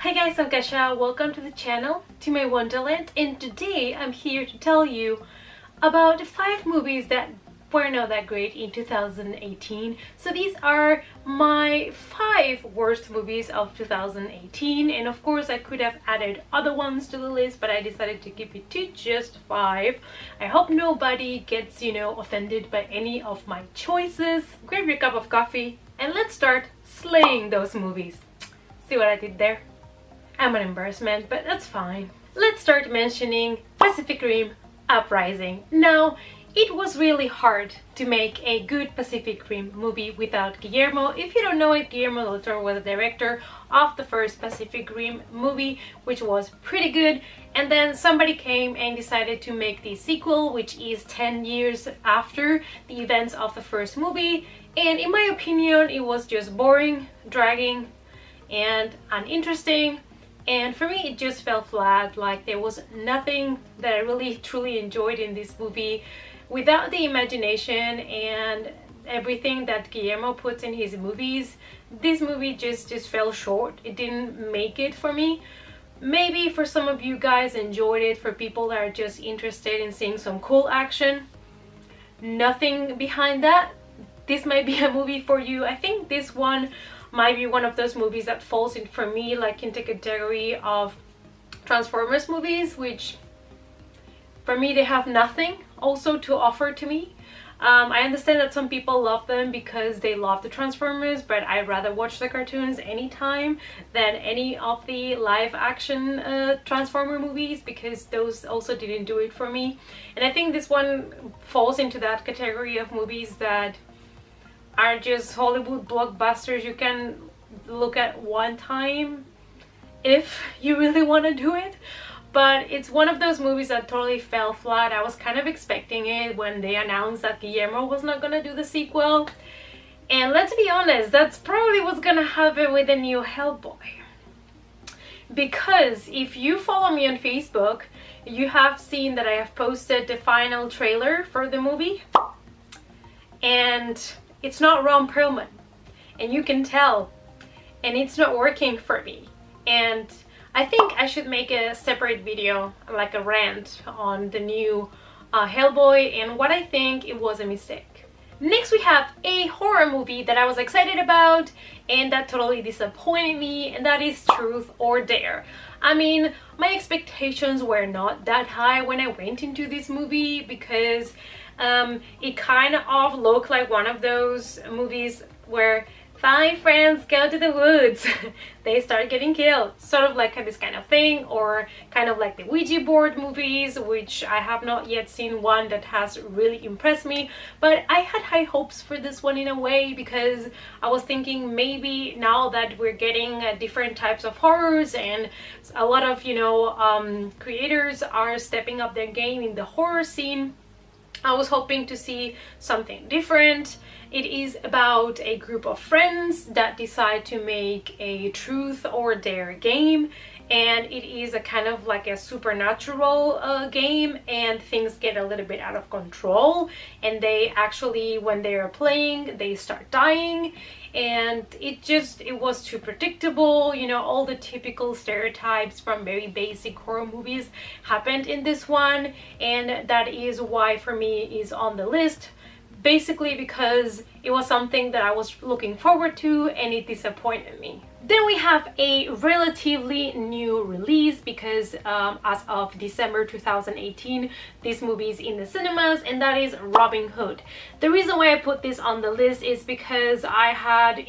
Hi guys, I'm Kasha. Welcome to the channel, to my wonderland, and today I'm here to tell you about 5 movies that were not that great in 2018. So these are my 5 worst movies of 2018, and of course I could have added other ones to the list, but I decided to keep it to just 5. I hope nobody gets, offended by any of my choices. Grab your cup of coffee and let's start slaying those movies. See what I did there? I'm an embarrassment, but that's fine. Let's start mentioning Pacific Rim Uprising. Now, it was really hard to make a good Pacific Rim movie without Guillermo. If you don't know it, Guillermo del Toro was the director of the first Pacific Rim movie, which was pretty good. And then somebody came and decided to make the sequel, which is 10 years after the events of the first movie. And in my opinion, it was just boring, dragging, and uninteresting. And for me, it just fell flat. Like, there was nothing that I really truly enjoyed in this movie. Without the imagination and everything that Guillermo puts in his movies, this movie just fell short. It didn't make it for me. Maybe for some of you guys enjoyed it, for people that are just interested in seeing some cool action. Nothing behind that. This might be a movie for you. I think this one might be one of those movies that falls in, for me, like into the category of Transformers movies, which for me they have nothing also to offer to me. I understand that some people love them because they love the Transformers, but I'd rather watch the cartoons anytime than any of the live action Transformer movies, because those also didn't do it for me. And I think this one falls into that category of movies that are just Hollywood blockbusters you can look at one time if you really want to do it. But it's one of those movies that totally fell flat. I was kind of expecting it when they announced that Guillermo was not gonna do the sequel. And let's be honest, that's probably what's gonna happen with the new Hellboy. Because if you follow me on Facebook, you have seen that I have posted the final trailer for the movie. And it's not Ron Perlman, and you can tell, and it's not working for me. And I think I should make a separate video, like a rant on the new Hellboy and what I think it was a mistake. Next we have a horror movie that I was excited about and that totally disappointed me, and that is Truth or Dare. I mean, my expectations were not that high when I went into this movie because it kind of looked like one of those movies where 5 friends go to the woods, they start getting killed, sort of like this kind of thing, or kind of like the Ouija board movies, which I have not yet seen one that has really impressed me. But I had high hopes for this one in a way, because I was thinking maybe now that we're getting different types of horrors and a lot of creators are stepping up their game in the horror scene, I was hoping to see something different. It is about a group of friends that decide to make a truth or dare game, and it is a kind of like a supernatural game, and things get a little bit out of control, and they actually, when they are playing, they start dying. And it was too predictable. All the typical stereotypes from very basic horror movies happened in this one, and that is why for me is on the list, basically because it was something that I was looking forward to and it disappointed me. Then we have a relatively new release because as of December 2018, this movie is in the cinemas, and that is Robin Hood. The reason why I put this on the list is because I had,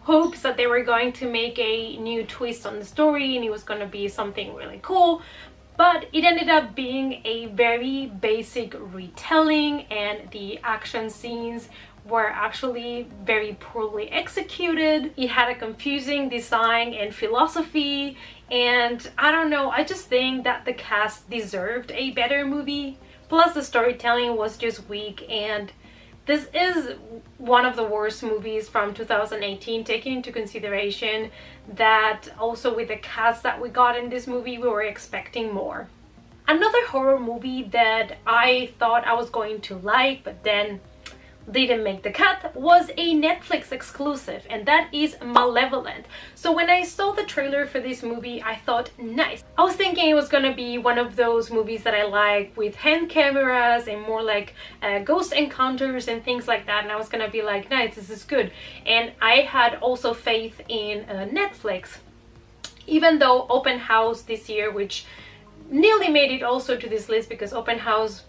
hopes that they were going to make a new twist on the story and it was going to be something really cool. But it ended up being a very basic retelling, and the action scenes were actually very poorly executed. It had a confusing design and philosophy, and I don't know, I just think that the cast deserved a better movie. Plus the storytelling was just weak, and this is one of the worst movies from 2018, taking into consideration that also with the cast that we got in this movie, we were expecting more. Another horror movie that I thought I was going to like, but then didn't make the cut was a Netflix exclusive, and that is Malevolent. So when I saw the trailer for this movie, I thought, nice. I was thinking it was gonna be one of those movies that I like with hand cameras and more like ghost encounters and things like that, and I was gonna be like, nice, this is good. And I had also faith in Netflix, even though Open House this year, which nearly made it also to this list because Open House,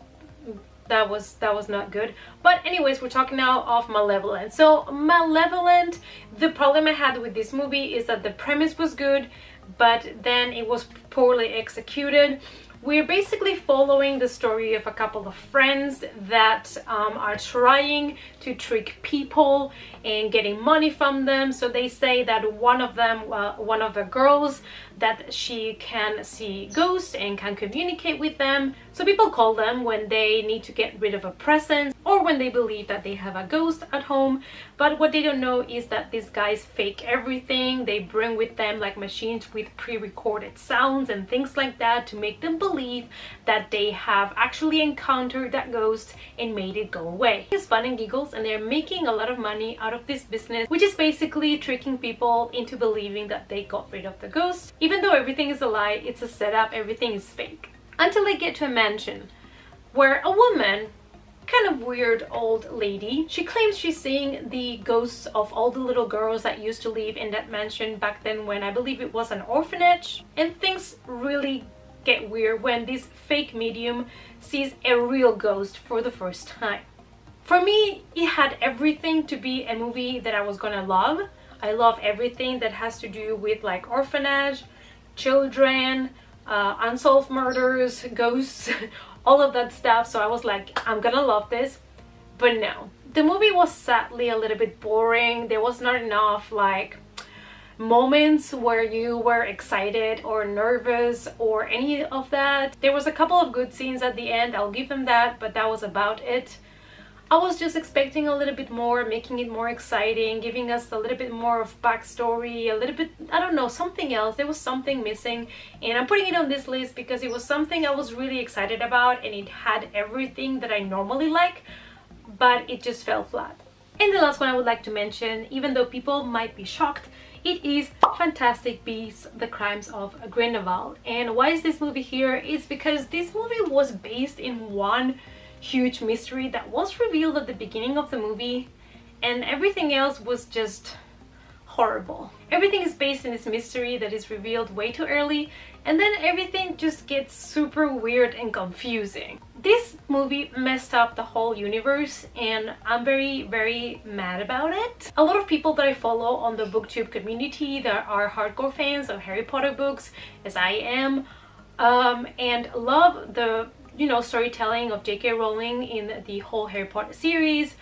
that was not good. But anyways, we're talking now of Malevolent. So Malevolent, the problem I had with this movie is that the premise was good, but then it was poorly executed. We're basically following the story of a couple of friends that are trying to trick people and getting money from them. So they say that one of them, one of the girls, that she can see ghosts and can communicate with them. So people call them when they need to get rid of a presence or when they believe that they have a ghost at home. But what they don't know is that these guys fake everything. They bring with them like machines with pre-recorded sounds and things like that to make them believe that they have actually encountered that ghost and made it go away. It's fun and giggles, and they're making a lot of money out of this business, which is basically tricking people into believing that they got rid of the ghost. Even though everything is a lie, it's a setup, everything is fake. Until they get to a mansion where a woman, kind of weird old lady, she claims she's seeing the ghosts of all the little girls that used to live in that mansion back then when I believe it was an orphanage. And things really get weird when this fake medium sees a real ghost for the first time. For me, it had everything to be a movie that I was gonna love. I love everything that has to do with like orphanage, children, unsolved murders, ghosts, all of that stuff. So I was like, I'm gonna love this. But no, the movie was sadly a little bit boring. There was not enough like moments where you were excited or nervous or any of that. There was a couple of good scenes at the end, I'll give them that, but that was about it. I was just expecting a little bit more, making it more exciting, giving us a little bit more of backstory, a little bit, I don't know, something else. There was something missing, and I'm putting it on this list because it was something I was really excited about and it had everything that I normally like, but it just fell flat. And the last one I would like to mention, even though people might be shocked, it is Fantastic Beasts: The Crimes of Grindelwald. And why is this movie here? It's because this movie was based in one huge mystery that was revealed at the beginning of the movie, and everything else was just horrible. Everything is based in this mystery that is revealed way too early, and then everything just gets super weird and confusing. This movie messed up the whole universe, and I'm very mad about it. A lot of people that I follow on the booktube community that are hardcore fans of Harry Potter books, as I am, and love the storytelling of J.K. Rowling in the whole Harry Potter series,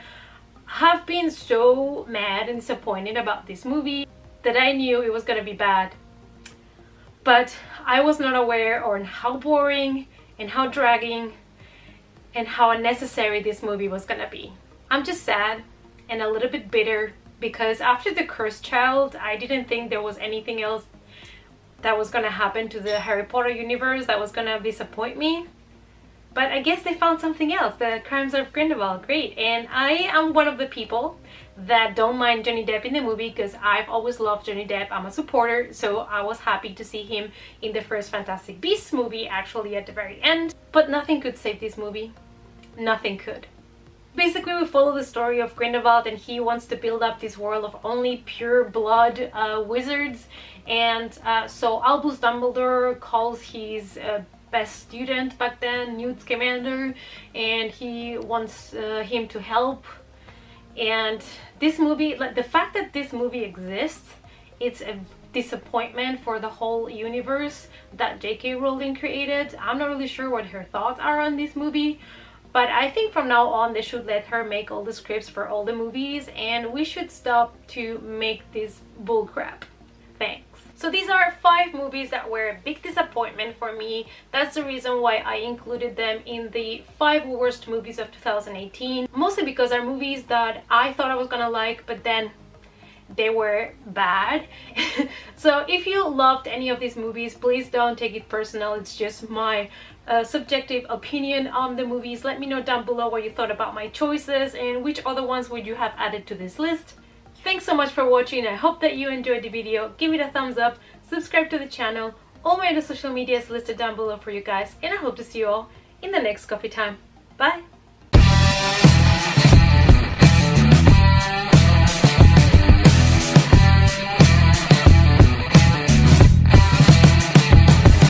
have been so mad and disappointed about this movie that I knew it was gonna be bad. But I was not aware on how boring and how dragging and how unnecessary this movie was gonna be. I'm just sad and a little bit bitter because after The Cursed Child, I didn't think there was anything else that was gonna happen to the Harry Potter universe that was gonna disappoint me. But I guess they found something else, The Crimes of Grindelwald, great. And I am one of the people that don't mind Johnny Depp in the movie because I've always loved Johnny Depp. I'm a supporter, so I was happy to see him in the first Fantastic Beasts movie, actually at the very end. But nothing could save this movie. Nothing could. Basically, we follow the story of Grindelwald, and he wants to build up this world of only pure blood wizards. And so Albus Dumbledore calls his best student back then, Newt Scamander, and he wants him to help. And this movie, like the fact that this movie exists, it's a disappointment for the whole universe that J.K. Rowling created. I'm not really sure what her thoughts are on this movie, but I think from now on they should let her make all the scripts for all the movies, and we should stop to make this bullcrap. Thanks. So these are 5 movies that were a big disappointment for me. That's the reason why I included them in the 5 worst movies of 2018. Mostly because they're movies that I thought I was gonna like, but then they were bad. So if you loved any of these movies, please don't take it personal. It's just my subjective opinion on the movies. Let me know down below what you thought about my choices and which other ones would you have added to this list. Thanks so much for watching. I hope that you enjoyed the video. Give it a thumbs up, subscribe to the channel. All my other social media is listed down below for you guys, and I hope to see you all in the next coffee time. Bye!